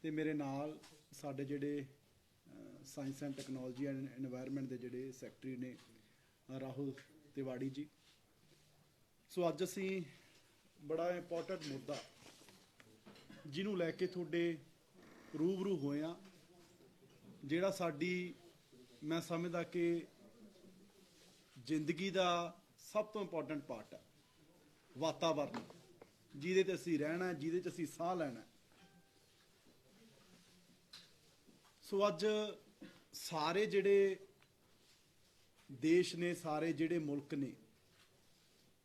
ਤੇ ਮੇਰੇ ਨਾਲ ਸਾਡੇ ਜਿਹੜੇ science and technology and environment ਦੇ ਜਿਹੜੇ ਸੈਕਟਰੀ ਨੇ ਰਾਹੁਲ ਤਿਵਾੜੀ ਜੀ। ਸੋ ਅੱਜ ਅਸੀਂ ਬੜਾ ਇੰਪੋਰਟੈਂਟ ਮੁੱਦਾ ਜਿਹਨੂੰ ਲੈ ਕੇ ਤੁਹਾਡੇ रूबरू होए हाँ, ਜਿਹੜਾ ਸਾਡੀ मैं समझदा कि जिंदगी का सब तो इंपॉर्टेंट पार्ट है वातावरण, जिहदे ते असीं रहना है, जिहदे च असीं साह लैना। सो अज सारे जिहड़े देश ने, सारे जिहड़े मुल्क ने,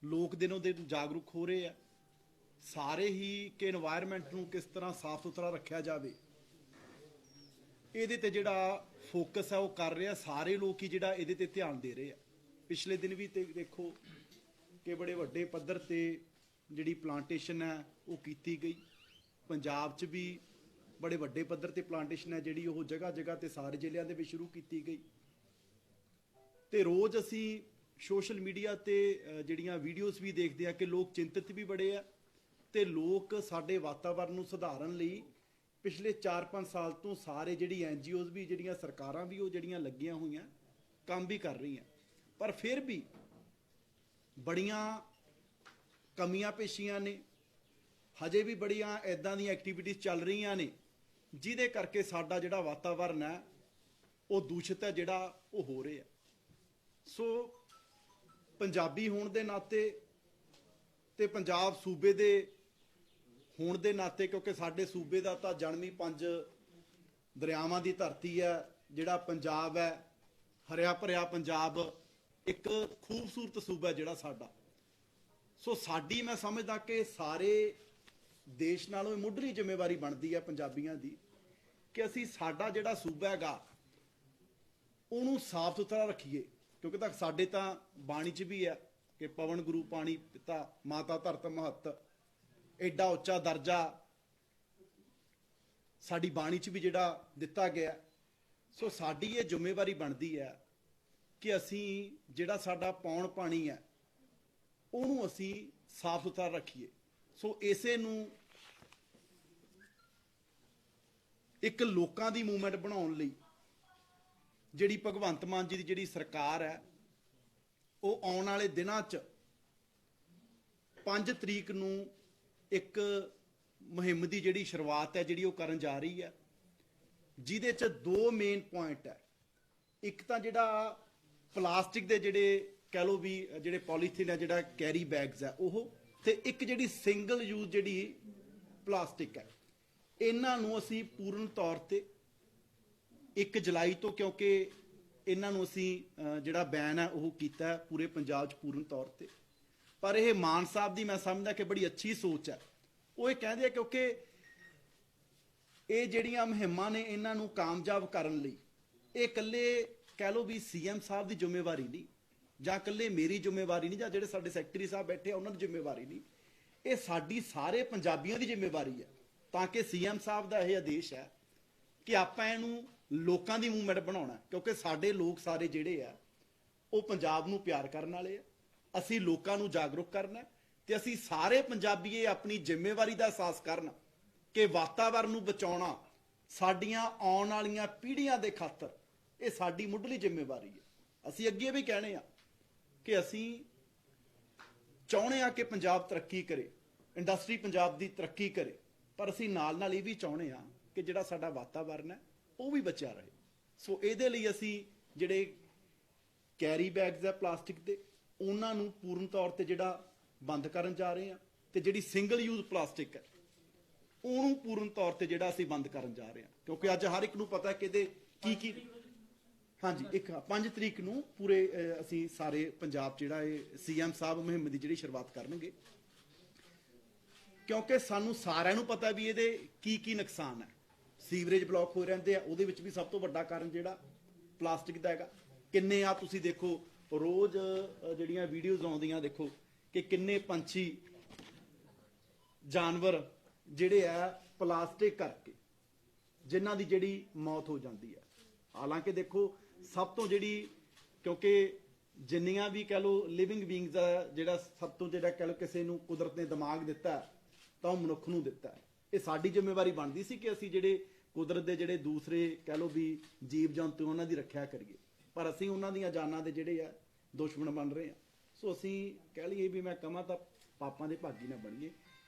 लोग दिनों दिन जागरूक हो रहे हैं सारे ही कि एनवायरमेंट नूं किस तरह साफ सुथरा रखा जाए। ਇਹਦੇ ਤੇ ਜਿਹੜਾ ਫੋਕਸ ਹੈ ਉਹ ਕਰ ਰਿਹਾ ਸਾਰੇ ਲੋਕ ਹੀ ਜਿਹੜਾ ਇਹਦੇ ਤੇ ਧਿਆਨ ਦੇ ਰਹੇ ਆ। ਪਿਛਲੇ ਦਿਨ ਵੀ ਤੇ ਦੇਖੋ ਕਿ ਬੜੇ ਵੱਡੇ ਪੱਧਰ ਤੇ ਜਿਹੜੀ ਪਲਾਂਟੇਸ਼ਨ ਹੈ ਉਹ ਕੀਤੀ ਗਈ। ਪੰਜਾਬ 'ਚ ਵੀ ਬੜੇ ਵੱਡੇ ਪੱਧਰ ਤੇ ਪਲਾਂਟੇਸ਼ਨ ਹੈ ਜਿਹੜੀ ਉਹ ਜਗ੍ਹਾ ਜਗ੍ਹਾ ਤੇ ਸਾਰੇ ਜ਼ਿਲ੍ਹਿਆਂ ਦੇ ਵਿੱਚ ਸ਼ੁਰੂ ਕੀਤੀ ਗਈ। ਤੇ ਰੋਜ਼ ਅਸੀਂ ਸੋਸ਼ਲ ਮੀਡੀਆ ਤੇ ਜਿਹੜੀਆਂ ਵੀਡੀਓਜ਼ ਵੀ ਦੇਖਦੇ ਆ ਕਿ ਲੋਕ ਚਿੰਤਤ ਵੀ ਬੜੇ ਆ ਤੇ ਲੋਕ ਸਾਡੇ ਵਾਤਾਵਰਨ ਨੂੰ ਸੁਧਾਰਨ ਲਈ पिछले 4-5 साल तो सारे जिहड़ी NGOs भी, जिहड़ियां सरकारां भी, वो जिहड़ियां लगियां हुई काम भी कर रही हैं, पर फिर भी बड़ियां कमियां पेशियां ने, हजे भी बड़ियां इदां दी एक्टिविटीज़ चल रही ने जिहदे करके साडा जिहड़ा वातावरण है वो दूषित है, जिहड़ा वो हो रहा है। सो पंजाबी होण दे नाते ते पंजाब सूबे दे होण दे नाते, क्योंकि साडे सूबे दा तां जन्म ही 5 दरियावां दी धरती है, जिहड़ा पंजाब है हरिया भरिया पंजाब एक खूबसूरत सूबा है जिहड़ा साडा। सो साडी मैं समझदा कि सारे देश नालों मुੱਢਲੀ जिम्मेवारी बनती है पंजाबियों की कि असीं साडा जिहड़ा सूबा हैगा ਉਹਨੂੰ साफ सुथरा रखीए, क्योंकि तक साडे तां बाणी च भी है कि पवन गुरु पाणी पिता माता धरत महत, एडा उच्चा दर्जा साडी बाणी च भी जिहड़ा दिता गया। सो साडी ये जिम्मेवारी बनती है कि असीं जिहड़ा साडा पौण पानी है ਉਹਨੂੰ असीं साफ सुथरा रखीए। सो इसे नूं एक लोकां दी मूवमेंट बनाउण लई जिहड़ी भगवंत मान जी दी जिहड़ी सरकार है वो आउण वाले दिनां च 5 तरीक नूं एक मुहिम की जिहड़ी शुरुआत है जिहड़ी वो करन जा रही है, जिहदे च 2 मेन पॉइंट है। एक तां जिहड़ा प्लास्टिक दे जिहड़े कह लो भी जिहड़े पॉलीथीन है, जिहड़ा कैरी बैग्स है ओह, ते एक जिहड़ी सिंगल यूज जिहड़ी प्लास्टिक है, इन्हां नूं असीं पूर्ण तौर ते 1 जुलाई तो, क्योंकि इन्हां नूं असीं जिहड़ा बैन है वो कीता पूरे पंजाब च पूर्ण तौर ते। पर यह मान साहब की मैं समझदा कि बड़ी अच्छी सोच है। वो ये कहते हैं क्योंकि ये जिहड़ियां मुहिमां ने इन्हां नूं कामयाब करन लई ये इकल्ले कह लो भी CM साहब की जिम्मेवारी नहीं, जां इकल्ले मेरी जिम्मेवारी नहीं, जां जिहड़े साडे सैकटरी साहब बैठे उन्हां दी जिम्मेवारी नहीं, ये साडी सारे पंजाबियों की जिम्मेवारी है। ताकि CM साहब का यह आदेश है कि आपां इहनूं लोकां दी मूवमेंट बनाउणा, क्योंकि साडे लोग सारे जिहड़े आ वो पंजाब नूं प्यार करन वाले आ, असी लोगों को जागरूक करना ते असी सारे पंजाबी अपनी जिम्मेवारी का एहसास करना कि वातावरण नूं बचाउणा साडियां आउण वालियां पीढ़ियां दे खातर ये साडी मुੱਢਲੀ जिम्मेवारी है। असी अगे भी कहने कि असी चाहुंदे आ कि पंजाब तरक्की करे, इंडस्ट्री पंजाब की तरक्की करे, पर असी नाल नाल ये भी चाहुंदे आ कि जिहड़ा साडा वातावरण है वो भी बचिया रहे। सो इहदे लई असी जिहड़े कैरी बैग्स है प्लास्टिक के ਉਹਨਾਂ ਨੂੰ पूर्ण तौर ਤੇ ਜਿਹੜਾ ਬੰਦ ਕਰਨ ਜਾ ਰਹੇ ਹਾਂ ਤੇ ਜਿਹੜੀ ਸਿੰਗਲ ਯੂਜ਼ ਪਲਾਸਟਿਕ ਹੈ ਉਹਨੂੰ पूर्ण तौर ਤੇ ਜਿਹੜਾ ਅਸੀਂ ਬੰਦ ਕਰਨ ਜਾ ਰਹੇ ਹਾਂ, ਕਿਉਂਕਿ ਅੱਜ ਹਰ ਇੱਕ ਨੂੰ ਪਤਾ ਕਿ ਇਹਦੇ ਕੀ ਹਾਂਜੀ 5 ਤਰੀਕ ਨੂੰ ਪੂਰੇ ਅਸੀਂ ਸਾਰੇ ਪੰਜਾਬ ਜਿਹੜਾ ਇਹ CM ਸਾਹਿਬ ਮੁਹਿੰਮ ਦੀ ਜਿਹੜੀ ਸ਼ੁਰੂਆਤ ਕਰਨਗੇ, ਕਿਉਂਕਿ ਸਾਨੂੰ ਸਾਰਿਆਂ ਨੂੰ ਪਤਾ ਵੀ ਇਹਦੇ ਕੀ ਨੁਕਸਾਨ ਹੈ। ਸੀਵਰੇਜ ਬਲੌਕ ਹੋ ਰਹਿੰਦੇ ਆ, ਉਹਦੇ ਵਿੱਚ ਵੀ ਸਭ ਤੋਂ ਵੱਡਾ ਕਾਰਨ ਜਿਹੜਾ ਪਲਾਸਟਿਕ ਦਾ ਹੈਗਾ। ਕਿੰਨੇ ਆ ਤੁਸੀਂ ਦੇਖੋ रोज़ जिहड़ियां वीडियोज़ आउंदियां देखो कि किन्ने पंछी जानवर जिहड़े आ प्लास्टिक करके जिन्हां दी जिहड़ी मौत हो जाती है। हालांकि देखो सब तो जिहड़ी क्योंकि जिन्नियां भी कह लो लिविंग बींग्स जिहड़ा सब तो जिहड़ा कह लो किसी नूं कुदरत ने दिमाग दिता है तां ओह मनुख नूं दिता है। ਇਹ ਸਾਡੀ ਜ਼ਿੰਮੇਵਾਰੀ ਬਣਦੀ ਸੀ ਕਿ ਅਸੀਂ ਜਿਹੜੇ ਕੁਦਰਤ ਦੇ ਜਿਹੜੇ ਦੂਸਰੇ ਕਹਿ ਲਓ ਵੀ ਜੀਵ ਜੰਤੂ ਉਹਨਾਂ ਦੀ ਰੱਖਿਆ ਕਰੀਏ, ਪਰ ਅਸੀਂ ਉਹਨਾਂ ਦੀਆਂ ਜਾਨਾਂ ਦੇ ਜਿਹੜੇ ਆ ਦੁਸ਼ਮਣ ਬਣ ਰਹੇ ਆ। ਸੋ ਅਸੀਂ ਕਹਿ ਲਈਏ ਵੀ ਮੈਂ ਕਹਾਂ ਤਾਂ ਪਾਪਾਂ ਦੇ ਭਾਗੀ ਨਾ ਬਣੀਏ।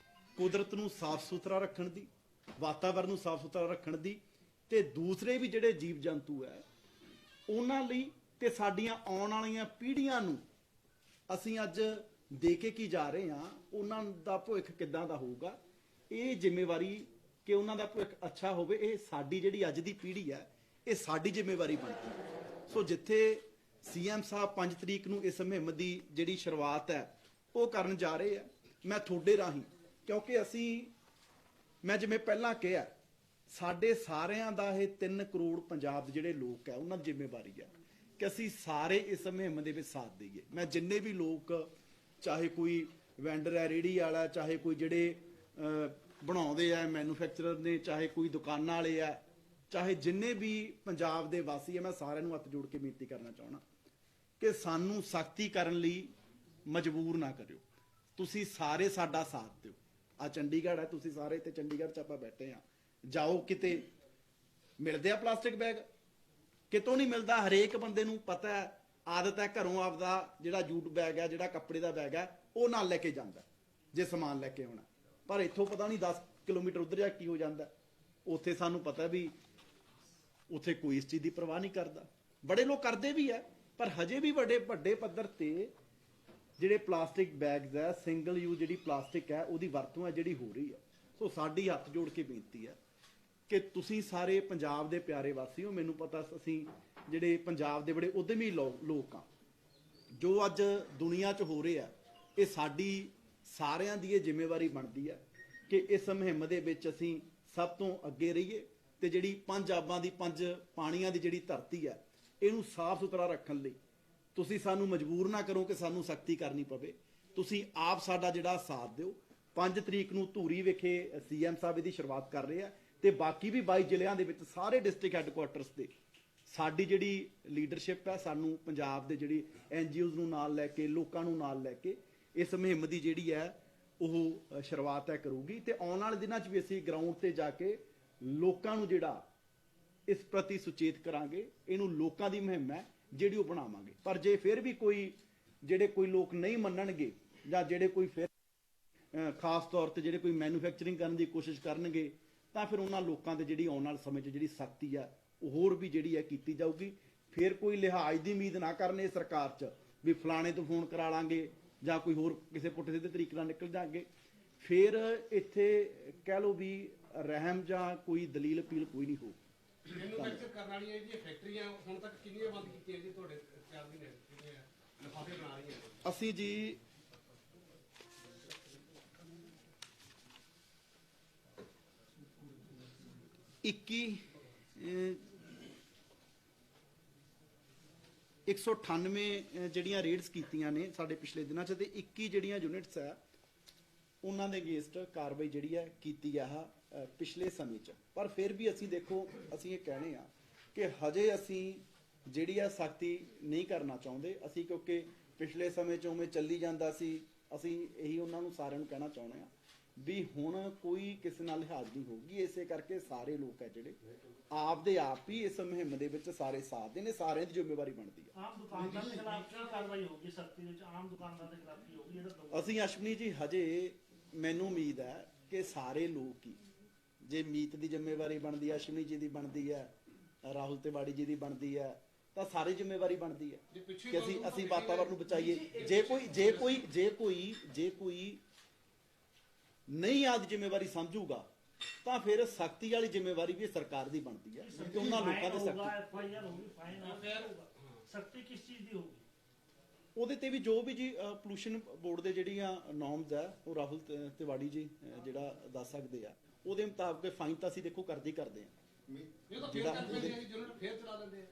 ਕੁਦਰਤ ਨੂੰ ਸਾਫ਼ ਸੁਥਰਾ ਰੱਖਣ ਦੀ, ਵਾਤਾਵਰਨ ਨੂੰ ਸਾਫ਼ ਸੁਥਰਾ ਰੱਖਣ ਦੀ, ਤੇ ਦੂਸਰੇ ਵੀ ਜਿਹੜੇ ਜੀਵ ਜੰਤੂ ਹੈ ਉਹਨਾਂ ਲਈ ਤੇ ਸਾਡੀਆਂ ਆਉਣ ਵਾਲੀਆਂ ਪੀੜ੍ਹੀਆਂ ਨੂੰ ਅਸੀਂ ਅੱਜ ਦੇ ਕੇ ਕੀ ਜਾ ਰਹੇ ਹਾਂ, ਉਹਨਾਂ ਦਾ ਭਵਿੱਖ ਕਿੱਦਾਂ ਦਾ ਹੋਊਗਾ, ਇਹ ਜ਼ਿੰਮੇਵਾਰੀ ਕਿ ਉਹਨਾਂ ਦਾ ਭਵਿੱਖ ਅੱਛਾ ਹੋਵੇ, ਇਹ ਸਾਡੀ ਜਿਹੜੀ ਅੱਜ ਦੀ ਪੀੜ੍ਹੀ ਹੈ ਇਹ ਸਾਡੀ ਜ਼ਿੰਮੇਵਾਰੀ ਬਣਦੀ ਹੈ। ਸੋ ਜਿੱਥੇ ਸੀਐਮ ਸਾਹਿਬ 5 ਤਰੀਕ ਨੂੰ ਇਸ ਮੁਹਿੰਮ ਦੀ ਜਿਹੜੀ ਸ਼ੁਰੂਆਤ ਹੈ ਉਹ ਕਰਨ ਜਾ ਰਹੇ ਆ, ਮੈਂ ਤੁਹਾਡੇ ਰਾਹੀਂ, ਕਿਉਂਕਿ ਮੈਂ ਜਿਵੇਂ ਪਹਿਲਾਂ ਕਿਹਾ ਸਾਡੇ ਸਾਰਿਆਂ ਦਾ ਇਹ 3 ਕਰੋੜ ਪੰਜਾਬ ਦੇ ਜਿਹੜੇ ਲੋਕ ਹੈ ਉਹਨਾਂ ਦੀ ਜ਼ਿੰਮੇਵਾਰੀ ਹੈ ਕਿ ਅਸੀਂ ਸਾਰੇ ਇਸ ਮੁਹਿੰਮ ਦੇ ਵਿੱਚ ਸਾਥ ਦਈਏ। ਮੈਂ ਜਿੰਨੇ ਵੀ ਲੋਕ, ਚਾਹੇ ਕੋਈ ਵੈਂਡਰ ਹੈ, ਰੇਹੜੀ ਵਾਲਾ, ਚਾਹੇ ਕੋਈ ਜਿਹੜੇ ਬਣਾਉਂਦੇ ਆ ਮੈਨੂਫੈਕਚਰਰ ਨੇ, ਚਾਹੇ ਕੋਈ ਦੁਕਾਨਾਂ ਵਾਲੇ ਆ, ਚਾਹੇ ਜਿੰਨੇ ਵੀ ਪੰਜਾਬ ਦੇ ਵਾਸੀ ਆ, ਮੈਂ ਸਾਰਿਆਂ ਨੂੰ ਹੱਥ ਜੋੜ ਕੇ ਬੇਨਤੀ ਕਰਨਾ ਚਾਹਣਾ ਕਿ ਸਾਨੂੰ ਸਖਤੀ ਕਰਨ ਲਈ ਮਜਬੂਰ ਨਾ ਕਰਿਓ। ਤੁਸੀਂ ਸਾਰੇ ਸਾਡਾ ਸਾਥ ਦਿਓ। ਆ ਚੰਡੀਗੜ੍ਹ ਹੈ, ਤੁਸੀਂ ਸਾਰੇ ਇੱਥੇ ਚੰਡੀਗੜ੍ਹ 'ਚ ਆਪਾਂ ਬੈਠੇ ਆ, ਜਾਓ ਕਿਤੇ ਮਿਲਦੇ ਆ ਪਲਾਸਟਿਕ ਬੈਗ? ਕਿਤੋਂ ਨਹੀਂ ਮਿਲਦਾ। ਹਰੇਕ ਬੰਦੇ ਨੂੰ ਪਤਾ ਹੈ, ਆਦਤ ਹੈ, ਘਰੋਂ ਆਪਦਾ ਜਿਹੜਾ ਜੂਟ ਬੈਗ ਹੈ, ਜਿਹੜਾ ਕੱਪੜੇ ਦਾ ਬੈਗ ਹੈ, ਉਹ ਨਾਲ ਲੈ ਕੇ ਜਾਂਦਾ ਜੇ ਸਮਾਨ ਲੈ ਕੇ ਆਉਣਾ। ਪਰ ਇੱਥੋਂ ਪਤਾ ਨਹੀਂ 10 ਕਿਲੋਮੀਟਰ ਉੱਧਰ ਜਾ ਕੀ ਹੋ ਜਾਂਦਾ। ਉੱਥੇ ਸਾਨੂੰ ਪਤਾ ਵੀ ਉੱਥੇ ਕੋਈ ਇਸ ਚੀਜ਼ ਦੀ ਪਰਵਾਹ ਨਹੀਂ ਕਰਦਾ। ਬੜੇ ਲੋਕ ਕਰਦੇ ਵੀ ਹੈ, ਪਰ ਹਜੇ ਵੀ ਵੱਡੇ ਪੱਧਰ ਤੇ ਜਿਹੜੇ ਪਲਾਸਟਿਕ ਬੈਗਸ ਹੈ, ਸਿੰਗਲ ਯੂਜ਼ ਜਿਹੜੀ ਪਲਾਸਟਿਕ ਹੈ ਉਹਦੀ ਵਰਤੋਂ ਹੈ ਜਿਹੜੀ ਹੋ ਰਹੀ ਹੈ। ਸੋ ਸਾਡੀ ਹੱਥ ਜੋੜ ਕੇ ਬੇਨਤੀ ਹੈ ਕਿ ਤੁਸੀਂ ਸਾਰੇ ਪੰਜਾਬ ਦੇ ਪਿਆਰੇ ਵਾਸੀ ਹੋ। ਮੈਨੂੰ ਪਤਾ ਅਸੀਂ ਜਿਹੜੇ ਪੰਜਾਬ ਦੇ ਬੜੇ ਉਦਮੀ ਲੋਕ ਆ, ਜੋ ਅੱਜ ਦੁਨੀਆ 'ਚ ਹੋ ਰਿਹਾ, ਇਹ ਸਾਡੀ ਸਾਰਿਆਂ ਦੀ ਇਹ ਜ਼ਿੰਮੇਵਾਰੀ ਬਣਦੀ ਹੈ ਕਿ ਇਸ ਮੁਹਿੰਮ ਦੇ ਵਿੱਚ ਅਸੀਂ ਸਭ ਤੋਂ ਅੱਗੇ ਰਹੀਏ ਤੇ ਜਿਹੜੀ 5 ਆਬਾਂ ਦੀ 5 ਪਾਣੀਆਂ ਦੀ ਜਿਹੜੀ ਧਰਤੀ ਹੈ ਇਹਨੂੰ ਸਾਫ਼ ਸੁਥਰਾ ਰੱਖਣ ਲਈ ਤੁਸੀਂ ਸਾਨੂੰ ਮਜਬੂਰ ਨਾ ਕਰੋ ਕਿ ਸਾਨੂੰ ਸਖਤੀ ਕਰਨੀ ਪਵੇ। ਤੁਸੀਂ ਆਪ ਸਾਡਾ ਜਿਹੜਾ ਸਾਥ ਦਿਓ। 5 ਤਰੀਕ ਨੂੰ ਧੂਰੀ ਵਿਖੇ ਸੀਐਮ ਸਾਹਿਬ ਇਹਦੀ ਸ਼ੁਰੂਆਤ ਕਰ ਰਹੇ ਆ ਤੇ ਬਾਕੀ ਵੀ 22 ਜ਼ਿਲ੍ਹਿਆਂ ਦੇ ਵਿੱਚ ਸਾਰੇ ਡਿਸਟ੍ਰਿਕਟ ਹੈੱਡਕੁਆਟਰਸ ਤੇ ਸਾਡੀ ਜਿਹੜੀ ਲੀਡਰਸ਼ਿਪ ਹੈ, ਸਾਨੂੰ ਪੰਜਾਬ ਦੇ ਜਿਹੜੀ NGOs ਨੂੰ ਨਾਲ ਲੈ ਕੇ, ਲੋਕਾਂ ਨੂੰ ਨਾਲ ਲੈ ਕੇ ਇਸ ਮੁਹਿੰਮ ਦੀ ਜਿਹੜੀ ਹੈ ਉਹ ਸ਼ੁਰੂਆਤ ਹੈ ਕਰੂਗੀ। ਤੇ ਆਉਣ ਵਾਲੇ ਦਿਨਾਂ 'ਚ ਵੀ ਅਸੀਂ ਗਰਾਊਂਡ ਤੇ ਜਾ ਕੇ ਲੋਕਾਂ ਨੂੰ ਜਿਹੜਾ ਇਸ ਪ੍ਰਤੀ ਸੁਚੇਤ ਕਰਾਂਗੇ। ਇਹਨੂੰ ਲੋਕਾਂ ਦੀ ਮੁਹਿੰਮ ਹੈ ਜਿਹੜੀ ਉਹ ਬਣਾਵਾਂਗੇ। ਪਰ ਜੇ ਫਿਰ ਵੀ ਕੋਈ ਲੋਕ ਨਹੀਂ ਮੰਨਣਗੇ ਜਾਂ ਜਿਹੜੇ ਕੋਈ ਫਿਰ ਖਾਸ ਤੌਰ ਤੇ ਜਿਹੜੇ ਕੋਈ ਮੈਨੂਫੈਕਚਰਿੰਗ ਕਰਨ ਦੀ ਕੋਸ਼ਿਸ਼ ਕਰਨਗੇ, ਤਾਂ ਫਿਰ ਉਹਨਾਂ ਲੋਕਾਂ ਦੇ ਜਿਹੜੀ ਆਉਣ ਵਾਲੇ ਸਮੇਂ 'ਚ ਜਿਹੜੀ ਸਖਤੀ ਆ ਉਹ ਹੋਰ ਵੀ ਜਿਹੜੀ ਹੈ ਕੀਤੀ ਜਾਊਗੀ। ਫਿਰ ਕੋਈ ਲਿਹਾਜ਼ ਦੀ ਉਮੀਦ ਨਾ ਕਰਨੇ ਸਰਕਾਰ 'ਚ ਵੀ ਫਲਾਣੇ ਤੋਂ ਫੋਨ ਕਰਾ ਲਾਂਗੇ ਜਾਂ ਕੋਈ ਹੋਰ ਕਿਸੇ ਪੁੱਠੇ ਸਿੱਧੇ ਤਰੀਕੇ ਨਾਲ ਨਿਕਲ ਜਾਣਗੇ। ਫਿਰ ਇੱਥੇ ਕਹਿ ਲਓ ਵੀ ਰਹਿਮ ਜਾਂ ਕੋਈ ਦਲੀਲ ਅਪੀਲ ਕੋਈ ਨਹੀਂ ਹੋ। ਮੈਨੂਫੈਕਚਰ ਕਰਨ ਵਾਲੀਆਂ ਜਿਹੜੀਆਂ ਫੈਕਟਰੀਆਂ ਹੁਣ ਤੱਕ ਕਿੰਨੀਆਂ ਬੰਦ ਕੀਤੀਆਂ ਜੀ ਤੁਹਾਡੇ ਖਿਆਲ ਦੀ ਨੇ, ਲਿਫਾਫੇ ਬਣਾ ਰਹੀਆਂ? ਅਸੀਂ ਜੀ ਇੱਕੀ 198 ਜਿਹੜੀਆਂ ਰੇਡਸ ਕੀਤੀਆਂ ਨੇ ਸਾਡੇ ਪਿਛਲੇ ਦਿਨਾਂ 'ਚ, ਤੇ 21 ਜਿਹੜੀਆਂ ਯੂਨਿਟਸ ਹੈ ਉਹਨਾਂ ਦੇ ਅਗੇਂਸਟ ਕਾਰਵਾਈ ਜਿਹੜੀ ਹੈ ਕੀਤੀ ਆ ਪਿਛਲੇ ਸਮੇਂ 'ਚ। ਪਰ ਫਿਰ ਵੀ ਅਸੀਂ ਦੇਖੋ, ਅਸੀਂ ਇਹ ਕਹਿਣੇ ਆ ਕਿ ਹਜੇ ਅਸੀਂ ਜਿਹੜੀ ਆ ਸਖਤੀ ਨਹੀਂ ਕਰਨਾ ਚਾਹੁੰਦੇ ਅਸੀਂ, ਕਿਉਂਕਿ ਪਿਛਲੇ ਸਮੇਂ 'ਚ ਉਵੇਂ ਚੱਲੀ ਜਾਂਦਾ ਸੀ। ਅਸੀਂ ਇਹੀ ਉਹਨਾਂ ਨੂੰ ਸਾਰਿਆਂ ਨੂੰ ਕਹਿਣਾ ਚਾਹੁੰਦੇ ਆ ਵੀ ਹੁਣ ਕੋਈ ਕਿਸੇ ਨਾਲ ਲਿਹਾਜ਼ ਨਹੀਂ ਹੋਊਗੀ। ਇਸੇ ਕਰਕੇ ਸਾਰੇ ਲੋਕ ਹੈ ਜਿਹੜੇ ਆਪ ਦੇ ਆਪ ਹੀ ਇਸ ਮੁਹਿੰਮ ਦੇ ਵਿੱਚ ਸਾਰੇ ਸਾਥ ਦੇ ਨੇ, ਸਾਰਿਆਂ ਦੀ ਜ਼ਿੰਮੇਵਾਰੀ ਬਣਦੀ ਹੈ। ਆਮ ਦੁਕਾਨਦਾਰ ਦੇ ਖਿਲਾਫ ਕੀ ਕਾਰਵਾਈ ਹੋਊਗੀ ਸਖਤੀ ਵਿੱਚ? ਆਮ ਦੁਕਾਨਦਾਰ ਦੇ ਖਿਲਾਫ ਕੀ ਹੋਊਗੀ ਇਹਦਾ? ਅਸੀਂ ਅਸ਼ਵਨੀ ਜੀ ਹਜੇ ਮੈਨੂੰ ਉਮੀਦ ਹੈ ਕਿ ਸਾਰੇ ਲੋਕ ਹੀ, ਜੇ ਮੀਤ ਦੀ ਜ਼ਿੰਮੇਵਾਰੀ ਬਣਦੀ ਹੈ, ਅਸ਼ਵਨੀ ਜੀ ਦੀ ਬਣਦੀ ਹੈ, ਰਾਹੁਲ ਤਿਵਾੜੀ ਜੀ ਦੀ ਬਣਦੀ ਹੈ, ਤਾਂ ਸਾਰੀ ਜ਼ਿੰਮੇਵਾਰੀ ਬਣਦੀ ਹੈ ਕਿ ਅਸੀਂ ਵਾਤਾਵਰਨ ਨੂੰ ਬਚਾਈਏ। ਜੇ ਕੋਈ ਨਹੀਂ ਆਦ ਜ਼ਿੰਮੇਵਾਰੀ ਸਮਝੂਗਾ ਤਾਂ ਫਿਰ ਸਖਤੀ ਵਾਲੀ ਜ਼ਿੰਮੇਵਾਰੀ ਵੀ ਸਰਕਾਰ ਦੀ ਬਣਦੀ ਹੈ ਕਿ ਉਹਨਾਂ ਲੋਕਾਂ ਦੇ ਸਖਤੀ ਕਿਸ ਚੀਜ਼ ਦੀ ਹੋਊਗੀ? ਉਹਦੇ ਤੇ ਵੀ ਜੋ ਵੀ ਜੀ ਪੋਲੂਸ਼ਨ ਬੋਰਡ ਦੇ ਜਿਹੜੀਆਂ ਨੋਰਮਸ ਹੈ ਉਹ ਰਾਹੁਲ ਤਿਵਾੜੀ ਜੀ ਜਿਹੜਾ ਦੱਸ ਸਕਦੇ ਆ, ਉਹਦੇ ਮੁਤਾਬਕ ਫਾਈਨ ਤਾਂ ਅਸੀਂ ਦੇਖੋ ਕਰਦੇ ਆ। ਫੇਰ ਚਲਾ ਦਿੰਦੇ ਆ,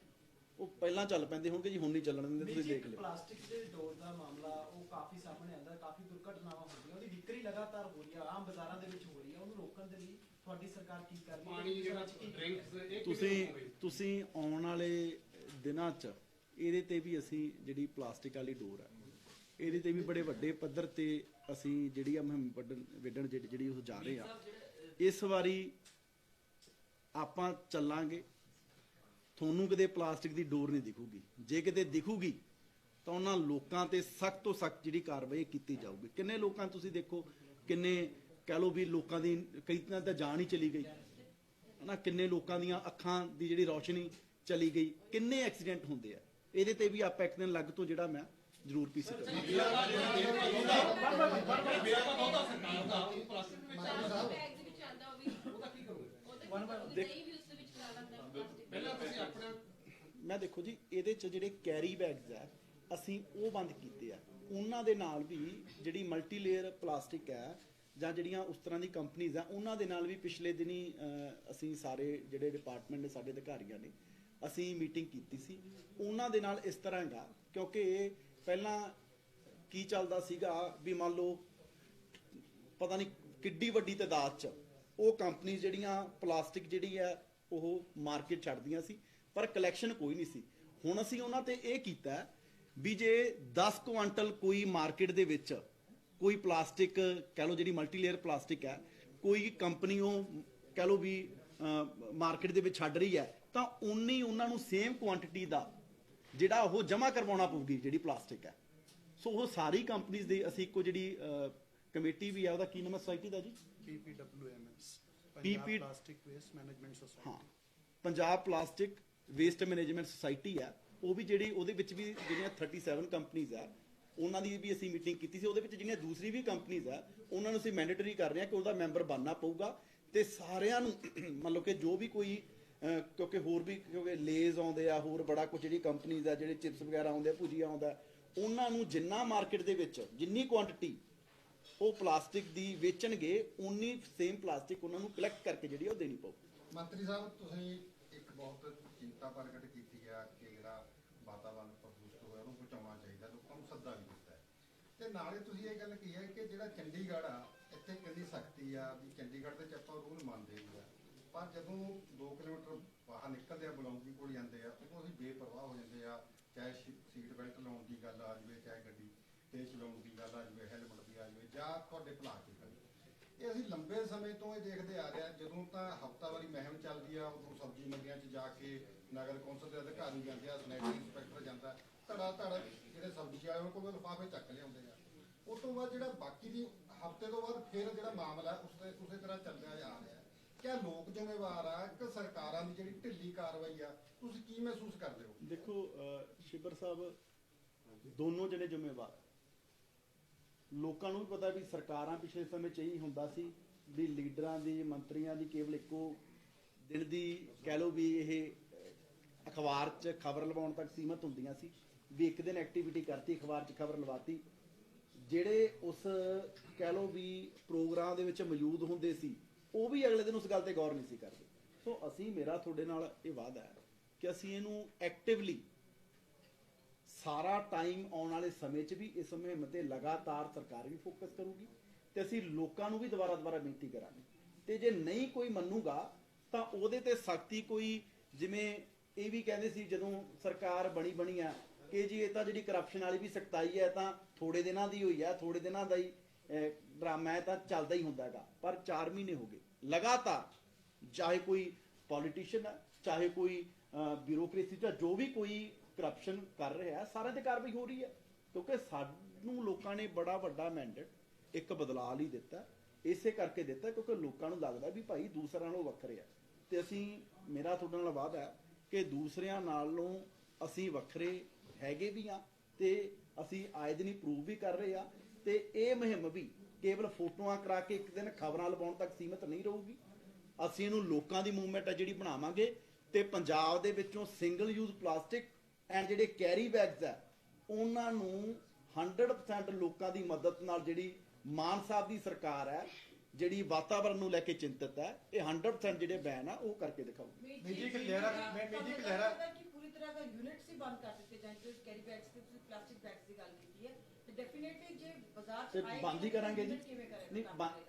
ਉਹ ਪਹਿਲਾਂ ਚੱਲ ਪੈਂਦੇ ਹੋਣਗੇ ਜੀ, ਹੁਣ ਨਹੀਂ ਚੱਲਣ ਦਿੰਦੇ। ਤੁਸੀਂ ਦੇਖ ਲਿਓ ਪਲਾਸਟਿਕ ਦੇ ਡੋਰ ਦਾ ਮਾਮਲਾ ਉਹ ਕਾਫੀ ਸਾਹਮਣੇ ਆਉਂਦਾ, ਕਾਫੀ ਦੁਰਘਟਨਾਵਾਂ ਹੁੰਦੀਆਂ, ਉਹਦੀ ਵਿਕਰੀ ਲਗਾਤਾਰ ਹੋ ਰਹੀ ਹੈ, ਆਮ ਬਾਜ਼ਾਰਾਂ ਦੇ ਵਿੱਚ ਹੋ ਰਹੀ ਹੈ। ਉਹਨੂੰ ਰੋਕਣ ਦੇ ਲਈ ਤੁਹਾਡੀ ਸਰਕਾਰ ਕੀ ਕਰ ਰਹੀ ਹੈ? ਪਾਣੀ ਜਿਹੜਾ ਡਰਿੰਕਸ ਤੁਸੀਂ ਆਉਣ ਵਾਲੇ ਦਿਨਾਂ 'ਚ ਇਹਦੇ ਤੇ ਵੀ ਅਸੀਂ ਜਿਹੜੀ ਪਲਾਸਟਿਕ ਵਾਲੀ ਡੋਰ ਹੈ ਇਹਦੇ ਤੇ ਵੀ ਬੜੇ ਵੱਡੇ ਪੱਧਰ ਤੇ ਅਸੀਂ ਜਿਹੜੀ ਆ ਮੁਹਿੰਮ ਵਿੱਢਣ ਜਿਹੜੀ ਉਹ ਜਾ ਰਹੇ ਆ। ਇਸ ਵਾਰੀ ਆਪਾਂ ਚੱਲਾਂਗੇ, ਤੁਹਾਨੂੰ ਕਿਤੇ ਪਲਾਸਟਿਕ ਦੀ ਡੋਰ ਨਹੀਂ ਦਿਖੂਗੀ। ਜੇ ਕਿਤੇ ਦਿਖੂਗੀ ਤਾਂ ਉਹਨਾਂ ਲੋਕਾਂ ਤੇ ਸਖਤ ਤੋਂ ਸਖਤ ਜਿਹੜੀ ਕਾਰਵਾਈ ਕੀਤੀ ਜਾਊਗੀ। ਕਿੰਨੇ ਲੋਕਾਂ ਤੁਸੀਂ ਦੇਖੋ, ਕਿੰਨੇ ਕਹਿ ਲਓ ਵੀ ਲੋਕਾਂ ਦੀ ਕਈ ਤਾਂ ਜਾਨ ਹੀ ਚਲੀ ਗਈ ਹਨਾ, ਕਿੰਨੇ ਲੋਕਾਂ ਦੀਆਂ ਅੱਖਾਂ ਦੀ ਜਿਹੜੀ ਰੌਸ਼ਨੀ ਚਲੀ ਗਈ, ਕਿੰਨੇ ਐਕਸੀਡੈਂਟ ਹੁੰਦੇ ਆ। ਇਹਦੇ ਤੇ ਵੀ ਆਪਾਂ ਇੱਕ ਦਿਨ ਲੱਗ ਤੋਂ ਜਿਹੜਾ ਮੈਂ ਜ਼ਰੂਰ ਪੀਸੀ ਕਰਾਂਗੇ। ਮੈਂ ਦੇਖੋ ਜੀ, ਇਹਦੇ ਚ ਜਿਹੜੇ ਕੈਰੀ ਬੈਗਸ ਆ ਅਸੀਂ ਉਹ ਬੰਦ ਕੀਤੇ ਆ। ਉਹਨਾਂ ਦੇ ਨਾਲ ਵੀ ਜਿਹੜੀ ਮਲਟੀ ਲੇਅਰ ਪਲਾਸਟਿਕ ਹੈ ਜਾਂ ਜਿਹੜੀਆਂ ਉਸ ਤਰ੍ਹਾਂ ਦੀ ਕੰਪਨੀਆਂ ਆ, ਉਹਨਾਂ ਦੇ ਨਾਲ ਵੀ ਪਿਛਲੇ ਦਿਨੀ ਅਸੀਂ ਸਾਰੇ ਜਿਹੜੇ ਡਿਪਾਰਟਮੈਂਟ ਦੇ ਸਾਡੇ ਅਧਿਕਾਰੀਆਂ ਨੇ ਅਸੀਂ ਮੀਟਿੰਗ ਕੀਤੀ ਸੀ। ਉਹਨਾਂ ਦੇ ਨਾਲ ਇਸ ਤਰ੍ਹਾਂ ਹੈਗਾ, ਕਿਉਂਕਿ ਪਹਿਲਾਂ ਕੀ ਚੱਲਦਾ ਸੀਗਾ ਵੀ ਮੰਨ ਲਓ ਪਤਾ ਨਹੀਂ ਕਿੱਡੀ ਵੱਡੀ ਤਾਦਾਦ 'ਚ ਉਹ ਕੰਪਨੀ ਜਿਹੜੀਆਂ ਪਲਾਸਟਿਕ ਜਿਹੜੀ ਹੈ ਉਹ ਮਾਰਕੀਟ ਛੱਡਦੀਆਂ ਸੀ, ਪਰ ਕਲੈਕਸ਼ਨ ਕੋਈ ਨਹੀਂ ਸੀ। ਹੁਣ ਅਸੀਂ ਉਹਨਾਂ ਤੇ ਇਹ ਕੀਤਾ ਵੀ ਜੇ 10 ਕੁਆਂਟਲ ਕੋਈ ਮਾਰਕੀਟ ਦੇ ਵਿੱਚ ਕੋਈ ਪਲਾਸਟਿਕ ਕਹਿ ਲਓ ਜਿਹੜੀ ਮਲਟੀ ਲੇਅਰ ਪਲਾਸਟਿਕ ਹੈ, ਕੋਈ ਕੰਪਨੀ ਉਹ ਕਹਿ ਲਓ ਵੀ ਮਾਰਕੀਟ ਦੇ ਵਿੱਚ ਛੱਡ ਰਹੀ ਹੈ, ਤਾਂ ਉਨੀ ਉਹਨਾਂ ਨੂੰ ਸੇਮ ਕੁਆਂਟੀਟੀ ਦਾ ਜਿਹੜਾ ਉਹ ਜਮ੍ਹਾਂ ਕਰਵਾਉਣਾ ਪਊਗੀ ਜਿਹੜੀ ਪਲਾਸਟਿਕ ਹੈ। ਸੋ ਉਹ ਸਾਰੀ ਕੰਪਨੀਆਂ ਦੇ ਅਸੀਂ ਇੱਕੋ ਜਿਹੜੀ ਕਮੇਟੀ ਵੀ ਹੈ, ਉਹਦਾ ਕੀ ਨਾਮ ਹੈ ਸੁਸਾਇਟੀ ਦਾ ਜੀ? PPWMS, Punjab plastic waste management society. ਹਾਂ, Punjab plastic waste management society ਹੈ। ਉਹ ਵੀ ਜਿਹੜੀ ਉਹਦੇ ਵਿੱਚ ਵੀ ਜਿਹੜੀਆਂ 37 ਕੰਪਨੀਆਂ ਆ, ਉਹਨਾਂ ਦੀ ਵੀ ਅਸੀਂ ਮੀਟਿੰਗ ਕੀਤੀ ਸੀ। ਉਹਦੇ ਵਿੱਚ ਜਿਹੜੀਆਂ ਦੂਸਰੀ ਵੀ ਕੰਪਨੀਆਂ ਆ, ਉਹਨਾਂ ਨੂੰ ਅਸੀਂ ਮੈਂਡੇਟਰੀ ਕਰ ਰਹੇ ਹਾਂ ਕਿ ਉਹਦਾ ਮੈਂਬਰ ਬਣਨਾ ਪਊਗਾ। ਤੇ ਸਾਰਿਆਂ ਨੂੰ ਮਤਲਬ ਕਿ ਜੋ ਵੀ ਕੋਈ ਕਿਉਂਕਿ ਹੋਰ ਵੀ ਕਿਉਂਕਿ ਲੇਜ਼ ਆਉਂਦੇ ਆ, ਹੋਰ ਬੜਾ ਕੁਝ ਜਿਹੜੀ ਕੰਪਨੀਆਂ ਆ, ਜਿਹੜੇ ਚਿਪਸ ਵਗੈਰਾ ਆਉਂਦੇ ਆ, ਭੁਜੀਆ ਆਉਂਦਾ, ਉਹਨਾਂ ਨੂੰ ਜਿੰਨਾ ਮਾਰਕੀਟ ਦੇ ਵਿੱਚ ਜਿੰਨੀ ਕੁਆਂਟੀਟੀ ਉਹ ਪਲਾਸਟਿਕ ਦੀ ਵੇਚਣਗੇ, ਉਨੀ ਸੇਮ ਪਲਾਸਟਿਕ ਉਹਨਾਂ ਨੂੰ ਕਲੈਕਟ ਕਰਕੇ ਜਿਹੜੀ ਉਹ ਦੇਣੀ ਪਊ। ਮੰਤਰੀ ਸਾਹਿਬ, ਤੁਸੀਂ ਇੱਕ ਬਹੁਤ ਚਿੰਤਾ ਪ੍ਰਗਟ ਕੀਤੀ ਆ ਕਿ ਜਿਹੜਾ ਵਾਤਾਵਰਨ ਪ੍ਰਦੂਸ਼ਿਤ ਹੋਇਆ ਉਹਨੂੰ ਬਚਾਉਣਾ ਚਾਹੀਦਾ, ਲੋਕਾਂ ਨੂੰ ਸੱਦਾ ਵੀ ਦਿੱਤਾ ਹੈ, ਤੇ ਨਾਲੇ ਤੁਸੀਂ ਇਹ ਗੱਲ ਕਹੀ ਹੈ ਕਿ ਜਿਹੜਾ ਚੰਡੀਗੜ੍ਹ ਆ ਇੱਥੇ ਕਿੰਨੀ ਸਖਤੀ ਆ ਵੀ ਚੰਡੀਗੜ੍ਹ ਦੇ ਚ ਆਪਾਂ ਰੂਲ ਮੰਨਦੇ ਹੀ ਆ, ਪਰ ਜਦੋਂ 2 ਕਿਲੋਮੀਟਰ ਬਾਹਰ ਨਿਕਲਦੇ ਆ, ਬਲੌਂਗੀ ਕੋਲ ਜਾਂਦੇ ਆ, ਉਦੋਂ ਅਸੀਂ ਬੇਪਰਵਾਹ ਹੋ ਜਾਂਦੇ ਆ। ਚਾਹੇ ਸੀਟ ਬੈਲਟ ਲਾਉਣ ਦੀ ਗੱਲ ਆ ਜਾਵੇ, ਚਾਹੇ ਗੱਡੀ ਤੇਜ਼ ਚਲਾਉਣ ਦੀ ਗੱਲ ਆ ਜਾਵੇ, ਹੈਲਮਟ ਦੀ ਆ ਜਾਵੇ, ਜਾਂ ਤੁਹਾਡੇ ਭੁਲਾ ਕੇ ਗੱਲ। ਇਹ ਅਸੀਂ ਲੰਬੇ ਸਮੇਂ ਤੋਂ ਇਹ ਦੇਖਦੇ ਆ ਰਹੇ ਹਾਂ। ਜਦੋਂ ਤਾਂ ਹਫ਼ਤਾਵਾਰੀ ਮੁਹਿੰਮ ਚੱਲਦੀ ਆ, ਉਦੋਂ ਸਬਜ਼ੀ ਮੰਡੀਆਂ 'ਚ ਜਾ ਕੇ ਨਗਰ ਕੌਂਸਲ ਦੇ ਅਧਿਕਾਰੀ ਜਾਂਦੇ ਆ, ਸੈਨੇਟਰੀ ਇੰਸਪੈਕਟਰ ਜਾਂਦਾ, ਧੜਾ ਧੜ ਜਿਹੜੇ ਸਬਜ਼ੀ ਵਾਲੇ ਉਹਨਾਂ ਕੋਲ ਲਿਫਾਫੇ ਚੱਕ ਲਿਆਉਂਦੇ ਆ। ਉਸ ਤੋਂ ਬਾਅਦ ਜਿਹੜਾ ਬਾਕੀ ਦੀ ਹਫ਼ਤੇ ਤੋਂ ਬਾਅਦ ਫਿਰ ਜਿਹੜਾ ਮਾਮਲਾ ਉਸੇ ਤਰ੍ਹਾਂ ਚੱਲਿਆ ਜਾ ਰਿਹਾ। ਕਿਆ ਲੋਕ ਜ਼ਿੰਮੇਵਾਰ ਆ ਕਿ ਸਰਕਾਰਾਂ ਦੀ ਜਿਹੜੀ ਢਿੱਲੀ ਕਾਰਵਾਈ ਆ? ਤੁਸੀਂ ਕੀ ਮਹਿਸੂਸ ਕਰਦੇ ਹੋ? ਦੇਖੋ ਸ਼ਿਬਰ ਸਾਹਿਬ, ਦੋਨੋਂ ਜਣੇ ਜ਼ਿੰਮੇਵਾਰ। ਲੋਕਾਂ ਨੂੰ ਵੀ ਪਤਾ ਵੀ ਸਰਕਾਰਾਂ ਪਿਛਲੇ ਸਮੇਂ 'ਚ ਇਹੀ ਹੁੰਦਾ ਸੀ ਵੀ ਲੀਡਰਾਂ ਦੀ, ਮੰਤਰੀਆਂ ਦੀ ਕੇਵਲ ਇੱਕੋ ਦਿਨ ਦੀ ਕਹਿ ਲਓ ਵੀ ਇਹ ਅਖਬਾਰ 'ਚ ਖਬਰ ਲਵਾਉਣ ਤੱਕ ਸੀਮਤ ਹੁੰਦੀਆਂ ਸੀ, ਵੀ ਇੱਕ ਦਿਨ ਐਕਟੀਵਿਟੀ ਕਰਤੀ, ਅਖਬਾਰ 'ਚ ਖਬਰ ਲਵਾਤੀ। ਜਿਹੜੇ ਉਸ ਕਹਿ ਲਓ ਵੀ ਪ੍ਰੋਗਰਾਮ ਦੇ ਵਿੱਚ ਮੌਜੂਦ ਹੁੰਦੇ ਸੀ, ਉਹ ਵੀ ਅਗਲੇ ਦਿਨ ਉਸ ਗੱਲ ਤੇ ਗੌਰ ਨਹੀਂ ਸੀ ਕਰਦੇ। ਸੋ ਮੇਰਾ ਤੁਹਾਡੇ ਨਾਲ ਇਹ ਵਾਅਦਾ ਹੈ ਕਿ ਅਸੀਂ ਇਹਨੂੰ ਐਕਟਿਵਲੀ ਸਾਰਾ ਟਾਈਮ ਆਉਣ ਵਾਲੇ ਸਮੇਂ 'ਚ ਵੀ ਇਸ ਮੁਹਿੰਮ ਤੇ ਲਗਾਤਾਰ ਸਰਕਾਰ ਵੀ ਫੋਕਸ ਕਰੂਗੀ, ਤੇ ਅਸੀਂ ਲੋਕਾਂ ਨੂੰ ਵੀ ਦੁਬਾਰਾ ਬੇਨਤੀ ਕਰਾਂਗੇ। ਤੇ ਜੇ ਨਹੀਂ ਕੋਈ ਮੰਨੂਗਾ ਤਾਂ ਉਹਦੇ ਤੇ ਸਖਤੀ ਕੋਈ, ਜਿਵੇਂ ਇਹ ਵੀ ਕਹਿੰਦੇ ਸੀ ਜਦੋਂ ਸਰਕਾਰ ਬਣੀ ਆ ਕਿ ਜੀ ਇਹ ਤਾਂ ਜਿਹੜੀ ਕਰਪਸ਼ਨ ਵਾਲੀ ਵੀ ਸਖਤਾਈ ਹੈ ਤਾਂ ਥੋੜੇ ਦਿਨਾਂ ਦੀ ਹੋਈ ਹੈ, ਥੋੜੇ ਦਿਨਾਂ ਦਾ ਹੀ ਡਰਾਮਾ ਹੈ, ਤਾਂ ਚੱਲਦਾ ਹੀ ਹੁੰਦਾ ਹੈਗਾ। ਪਰ 4 ਮਹੀਨੇ ਹੋ ਗਏ ਲਗਾਤਾਰ, ਚਾਹੇ ਕੋਈ ਪੋਲੀਟੀਸ਼ੀਅਨ ਹੈ, ਚਾਹੇ ਕੋਈ ਬਿਊਰੋਕ੍ਰੇਸੀ ਜਾਂ ਜੋ ਵੀ ਕੋਈ ਕਰਪਸ਼ਨ ਕਰ ਰਿਹਾ, ਸਾਰਿਆਂ ਤੇ ਕਾਰਵਾਈ ਹੋ ਰਹੀ ਹੈ। ਕਿਉਂਕਿ ਸਾਨੂੰ ਲੋਕਾਂ ਨੇ ਬੜਾ ਵੱਡਾ ਮੈਂਡੇਟ ਇੱਕ ਬਦਲਾਅ ਲਈ ਦਿੱਤਾ, ਇਸੇ ਕਰਕੇ ਦਿੱਤਾ ਕਿਉਂਕਿ ਲੋਕਾਂ ਨੂੰ ਲੱਗਦਾ ਵੀ ਭਾਈ ਦੂਸਰਿਆਂ ਨਾਲੋਂ ਵੱਖਰੇ ਆ। ਤੇ ਅਸੀਂ, ਮੇਰਾ ਤੁਹਾਡੇ ਨਾਲ ਵਾਅਦਾ ਹੈ ਕਿ ਦੂਸਰਿਆਂ ਨਾਲੋਂ ਅਸੀਂ ਵੱਖਰੇ ਹੈਗੇ ਵੀ ਆ, ਤੇ ਅਸੀਂ ਆਏ ਦਿਨ ਹੀ ਪ੍ਰੂਵ ਵੀ ਕਰ ਰਹੇ ਆ। ਤੇ ਇਹ ਮੁਹਿੰਮ ਵੀ ਕੇਵਲ ਫੋਟੋਆਂ ਕਰਾ ਕੇ ਇੱਕ ਦਿਨ ਖਬਰਾਂ ਲਵਾਉਣ ਤੱਕ ਸੀਮਤ ਨਹੀਂ ਰਹੂਗੀ। ਅਸੀਂ ਇਹਨੂੰ ਲੋਕਾਂ ਦੀ ਮੂਵਮੈਂਟ ਹੈ ਜਿਹੜੀ ਬਣਾਵਾਂਗੇ, ਤੇ ਪੰਜਾਬ ਦੇ ਵਿੱਚੋਂ ਸਿੰਗਲ ਯੂਜ਼ ਪਲਾਸਟਿਕ ਐਂਡ ਜਿਹੜੇ ਕੈਰੀ ਬੈਗਸ ਆ ਉਹਨਾਂ ਨੂੰ 100% ਲੋਕਾਂ ਦੀ ਮਦਦ ਨਾਲ, ਜਿਹੜੀ ਮਾਨ ਸਾਹਿਬ ਦੀ ਸਰਕਾਰ ਹੈ ਜਿਹੜੀ ਵਾਤਾਵਰਨ ਨੂੰ ਲੈ ਕੇ ਚਿੰਤਤ ਹੈ, ਇਹ 100% ਜਿਹੜੇ ਬੈਨ ਆ ਉਹ ਕਰਕੇ ਦਿਖਾਊਗੀ। ਨਿੱਜੀ ਲਹਿਰਾ ਕਿ ਪੂਰੀ ਤਰ੍ਹਾਂ ਦਾ ਯੂਨਿਟਸ ਹੀ ਬੰਦ ਕਰ ਦਿੱਤੇ ਜਾਣ, ਜੋ ਕੈਰੀ ਬੈਗਸ ਤੇ ਤੁਸੀਂ ਪਲਾਸਟਿਕ ਬੈਗਸ ਦੀ ਗੱਲ ਕੀਤੀ ਹੈ, ਤੇ ਡੈਫੀਨਿਟਲੀ ਜੇ ਬਾਜ਼ਾਰ 'ਚ ਆਏ ਬੰਦ ਹੀ ਕਰਾਂਗੇ ਜੀ, ਨਹੀਂ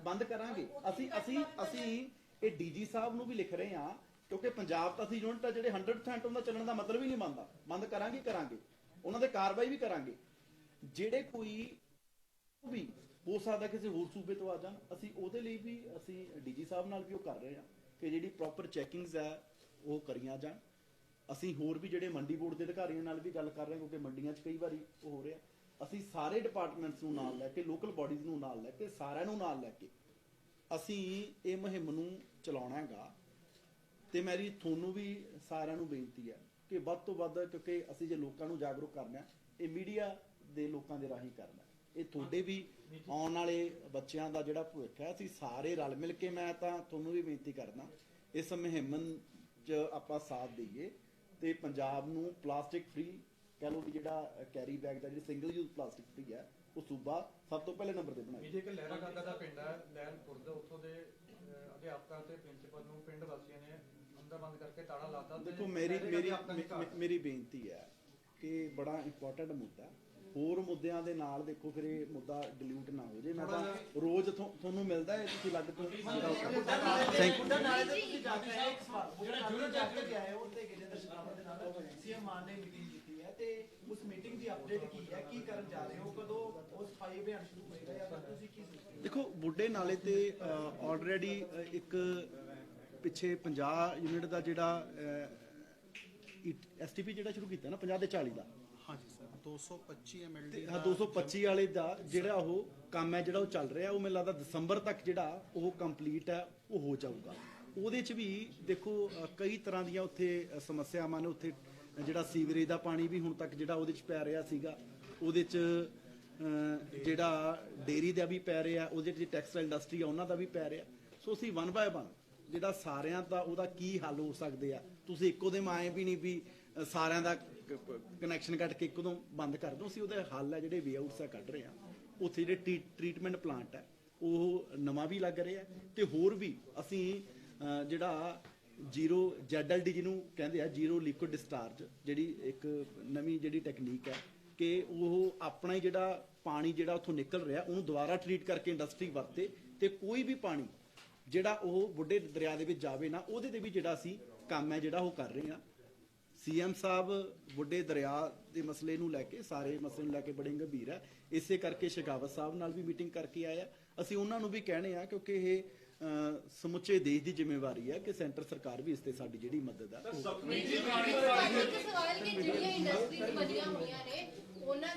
ਬੰਦ ਕਰਾਂਗੇ। ਅਸੀਂ ਇਹ ਡੀਜੀ ਸਾਹਿਬ ਨੂੰ ਵੀ ਲਿਖ ਰਹੇ ਹਾਂ, ਕਿਉਂਕਿ ਪੰਜਾਬ ਤਾਂ ਅਸੀਂ ਯੂਨਿਟ ਆ ਜਿਹੜੇ 100% ਉਹਦਾ ਚੱਲਣ ਦਾ ਮਤਲਬ ਹੀ ਨਹੀਂ ਬਣਦਾ। ਬੰਦ ਕਰਾਂਗੇ, ਉਹਨਾਂ ਤੇ ਕਾਰਵਾਈ ਵੀ ਕਰਾਂਗੇ। ਜਿਹੜੇ ਕੋਈ ਵੀ ਹੋ ਸਕਦਾ ਕਿਸੇ ਹੋਰ ਸੂਬੇ ਤੋਂ ਆ ਜਾਣ। ਅਸੀਂ ਉਹਦੇ ਲਈ ਵੀ ਅਸੀਂ ਡੀਜੀ ਸਾਹਿਬ ਨਾਲ ਵੀ ਉਹ ਕਰ ਰਹੇ ਹਾਂ ਕਿ ਜਿਹੜੀ ਪ੍ਰੋਪਰ ਚੈਕਿੰਗਸ ਹੈ ਉਹ ਕਰੀਆਂ ਜਾਣ। ਅਸੀਂ ਹੋਰ ਵੀ ਜਿਹੜੇ ਮੰਡੀ ਬੋਰਡ ਦੇ ਅਧਿਕਾਰੀਆਂ ਨਾਲ ਵੀ ਗੱਲ ਕਰ ਰਹੇ ਹਾਂ, ਕਿਉਂਕਿ ਮੰਡੀਆਂ 'ਚ ਕਈ ਵਾਰੀ ਉਹ ਹੋ ਰਿਹਾ। ਅਸੀਂ ਸਾਰੇ ਡਿਪਾਰਟਮੈਂਟਸ ਨੂੰ ਨਾਲ ਲੈ ਕੇ, ਲੋਕਲ ਬਾਡੀਜ਼ ਨੂੰ ਨਾਲ ਲੈ ਕੇ, ਸਾਰਿਆਂ ਨੂੰ ਨਾਲ ਲੈ ਕੇ ਅਸੀਂ ਇਹ ਮੁਹਿੰਮ ਨੂੰ ਚਲਾਉਣਾ ਹੈਗਾ। ਤੇ ਮੇਰੀ ਤੁਹਾਨੂੰ ਵੀ ਸਾਰਿਆਂ ਨੂੰ ਬੇਨਤੀ ਹੈ ਕਿ ਵੱਧ ਤੋਂ ਵੱਧ, ਕਿਉਂਕਿ ਅਸੀਂ ਜੇ ਲੋਕਾਂ ਨੂੰ ਜਾਗਰੂਕ ਕਰਨਾ, ਇਹ ਮੀਡੀਆ ਦੇ ਲੋਕਾਂ ਦੇ ਰਾਹੀਂ ਕਰਨਾ। ਇਹ ਤੁਹਾਡੇ ਵੀ ਆਉਣ ਵਾਲੇ ਬੱਚਿਆਂ ਦਾ ਜਿਹੜਾ ਭਵਿੱਖ ਹੈ, ਅਸੀਂ ਸਾਰੇ ਰਲ ਮਿਲ ਕੇ, ਮੈਂ ਤਾਂ ਤੁਹਾਨੂੰ ਵੀ ਬੇਨਤੀ ਕਰਦਾ ਇਸ ਮੁਹਿੰਮ 'ਚ ਆਪਾਂ ਸਾਥ ਦਈਏ ਤੇ ਪੰਜਾਬ ਨੂੰ ਪਲਾਸਟਿਕ ਫ੍ਰੀ ਕਹਿ ਲਓ ਵੀ ਜਿਹੜਾ ਕੈਰੀ ਬੈਗ ਦਾ, ਜਿਹੜੀ ਸਿੰਗਲ ਯੂਜ਼ ਪਲਾਸਟਿਕ ਫ੍ਰੀ ਹੈ, ਉਹ ਸੂਬਾ ਸਭ ਤੋਂ ਪਹਿਲੇ ਨੰਬਰ ਤੇ ਬਣਾਏ। ਇਹ ਇੱਕ ਲਹਿਰਾ ਗਾਗਾ ਦਾ ਪਿੰਡ ਹੈ, ਲਹਿਰਪੁਰ ਦਾ, ਉੱਥੋਂ ਦੇ ਅਧਿਆਪਕਾਂ ਤੇ ਪ੍ਰਿੰਸੀਪਲ ਨੂੰ ਪਿੰਡ ਵਾਸੀਆਂ ਨੇ ਅੰਦਰ ਬੰਦ ਕਰਕੇ ਤਾਲਾ ਲਾਤਾ। ਦੇਖੋ ਮੇਰੀ ਬੇਨਤੀ ਹੈ ਕਿ ਬੜਾ ਇੰਪੋਰਟੈਂਟ ਮੁੱਦਾ, ਹੋਰ ਮੁੱਦਿਆਂ ਦੇ ਨਾਲ ਦੇਖੋ ਫਿਰ ਇਹ ਮੁੱਦਾ ਡਿਲੂਟ ਨਾ ਹੋ ਜੇ। ਮੈਂ ਤਾਂ ਰੋਜ਼ ਤੁਹਾਨੂੰ ਮਿਲਦਾ ਹੈ, ਤੁਸੀਂ ਲੱਗ ਤੋਂ ਬੁੱਢਾ ਨਾਲੇ ਤੇ ਤੁਸੀਂ ਜਾ ਕੇ ਆਏ, ਇੱਕ ਸਵਾਲ ਬੁੱਢਾ ਨਾਲੇ ਜਾ ਕੇ ਆਏ ਹੋ ਤੇ ਗਜੇਂਦਰ ਸ਼ਰਾਵਤ ਦੇ ਨਾਲ ਸੀਐਮ ਮਾਨ ਨੇ ਮੀਟਿੰਗ ਕੀਤੀ ਹੈ, ਤੇ ਉਸ ਮੀਟਿੰਗ ਦੀ ਅਪਡੇਟ ਕੀ ਹੈ, ਕੀ ਕਰਨ ਜਾ ਰਹੇ ਹੋ, ਕਦੋਂ ਉਹ ਸਫਾਈ ਅਭਿਆਨ ਸ਼ੁਰੂ ਹੋਏਗਾ ਜਾਂ ਫਿਰ ਤੁਸੀਂ ਕੀ ਸੋਚਦੇ ਹੋ? ਦੇਖੋ ਬੁੱਢੇ ਨਾਲੇ ਤੇ ਆਲਰੇਡੀ ਇੱਕ ਪਿੱਛੇ 50 ਯੂਨਿਟ ਦਾ ਜਿਹੜਾ ਐਸਟੀਪੀ ਜਿਹੜਾ ਸ਼ੁਰੂ ਕੀਤਾ ਨਾ 50 ਤੇ 40 ਦਾ, ਹਾਂਜੀ ਸਰ 225 ਤੇ MLD ਹਾਂ 225 ਵਾਲੇ ਦਾ ਜਿਹੜਾ ਉਹ ਕੰਮ ਹੈ ਜਿਹੜਾ ਉਹ ਚੱਲ ਰਿਹਾ, ਉਹ ਮੈਨੂੰ ਲੱਗਦਾ ਦਸੰਬਰ ਤੱਕ ਜਿਹੜਾ ਉਹ ਕੰਪਲੀਟ ਹੈ ਉਹ ਹੋ ਜਾਊਗਾ। ਉਹਦੇ 'ਚ ਵੀ ਦੇਖੋ ਕਈ ਤਰ੍ਹਾਂ ਦੀਆਂ ਉੱਥੇ ਸਮੱਸਿਆਵਾਂ ਨੇ। ਉੱਥੇ ਜਿਹੜਾ ਸੀਵਰੇਜ ਦਾ ਪਾਣੀ ਵੀ ਹੁਣ ਤੱਕ ਜਿਹੜਾ ਉਹਦੇ 'ਚ ਪੈ ਰਿਹਾ ਸੀਗਾ, ਉਹਦੇ 'ਚ ਜਿਹੜਾ ਡੇਅਰੀ ਦਾ ਵੀ ਪੈ ਰਿਹਾ, ਉਹਦੇ 'ਚ ਟੈਕਸਟਾਈਲ ਇੰਡਸਟਰੀ ਆ ਉਹਨਾਂ ਦਾ ਵੀ ਪੈ ਰਿਹਾ। ਸੋ ਅਸੀਂ 1 ਬਾਏ 1 ਜਿਹੜਾ ਸਾਰਿਆਂ ਦਾ ਉਹਦਾ ਕੀ ਹੱਲ ਹੋ ਸਕਦੇ ਆ, ਤੁਸੀਂ ਇੱਕੋ ਦੇ ਆਏ ਵੀ ਨਹੀਂ ਵੀ ਸਾਰਿਆਂ ਦਾ ਕਨੈਕਸ਼ਨ ਕੱਟ ਕੇ ਇੱਕੋ ਬੰਦ ਕਰ ਦਿਓ। ਅਸੀਂ ਉਹਦੇ ਹੱਲ ਹੈ ਜਿਹੜੇ ਵੇ ਆਊਟਸ ਆ ਕੱਢ ਰਹੇ ਆ। ਉੱਥੇ ਜਿਹੜੇ ਟ੍ਰੀਟਮੈਂਟ ਪਲਾਂਟ ਹੈ ਉਹ ਨਵਾਂ ਵੀ ਲੱਗ ਰਿਹਾ, ਤੇ ਹੋਰ ਵੀ ਅਸੀਂ ਜਿਹੜਾ ਜ਼ੀਰੋ ZLD ਜਿਹਨੂੰ ਕਹਿੰਦੇ ਆ, ਜ਼ੀਰੋ ਲਿਕੁਇਡ ਡਿਸਚਾਰਜ, ਜਿਹੜੀ ਇੱਕ ਨਵੀਂ ਜਿਹੜੀ ਟੈਕਨੀਕ ਹੈ ਕਿ ਉਹ ਆਪਣਾ ਹੀ ਜਿਹੜਾ ਪਾਣੀ ਜਿਹੜਾ ਉੱਥੋਂ ਨਿਕਲ ਰਿਹਾ ਉਹਨੂੰ ਦੁਬਾਰਾ ਟ੍ਰੀਟ ਕਰਕੇ ਇੰਡਸਟਰੀ ਵਰਤੇ, ਤੇ ਕੋਈ ਵੀ ਪਾਣੀ ਜਿਹੜਾ ਉਹ ਬੁੱਢੇ ਦਰਿਆ ਦੇ ਵਿੱਚ ਜਾਵੇ ਨਾ, ਉਹਦੇ ਤੇ ਵੀ ਜਿਹੜਾ ਅਸੀਂ ਕੰਮ ਹੈ ਜਿਹੜਾ ਉਹ ਕਰ ਰਹੇ ਹਾਂ। ਸੀਐਮ ਸਾਹਿਬ ਬੁੱਢੇ ਦਰਿਆ ਦੇ ਮਸਲੇ ਨੂੰ ਲੈ ਕੇ, ਸਾਰੇ ਮਸਲੇ ਨੂੰ ਲੈ ਕੇ ਬੜੇ ਗੰਭੀਰ ਹੈ। ਇਸੇ ਕਰਕੇ ਸ਼ੇਖਾਵਤ ਸਾਹਿਬ ਨਾਲ ਵੀ ਮੀਟਿੰਗ ਕਰਕੇ ਆਇਆ। ਅਸੀਂ ਉਹਨਾਂ ਨੂੰ ਵੀ ਕਹਿਣੇ ਆ ਕਿਉਂਕਿ ਇਹ ਸਮੁੱਚੇ ਦੇਸ਼ ਦੀ ਜ਼ਿੰਮੇਵਾਰੀ ਹੈ ਕਿ ਸੈਂਟਰ ਸਰਕਾਰ ਵੀ ਇਸ ਤੇ ਸਾਡੀ ਜਿਹੜੀ ਮਦਦ ਹੈ ਇੱਕ ਸਵਾਲ ਕਿ ਜਿਹੜੀਆਂ ਇੰਡਸਟਰੀਜ਼ ਬਣੀਆਂ ਹੋਈਆਂ ਨੇ ਉਹਨਾਂ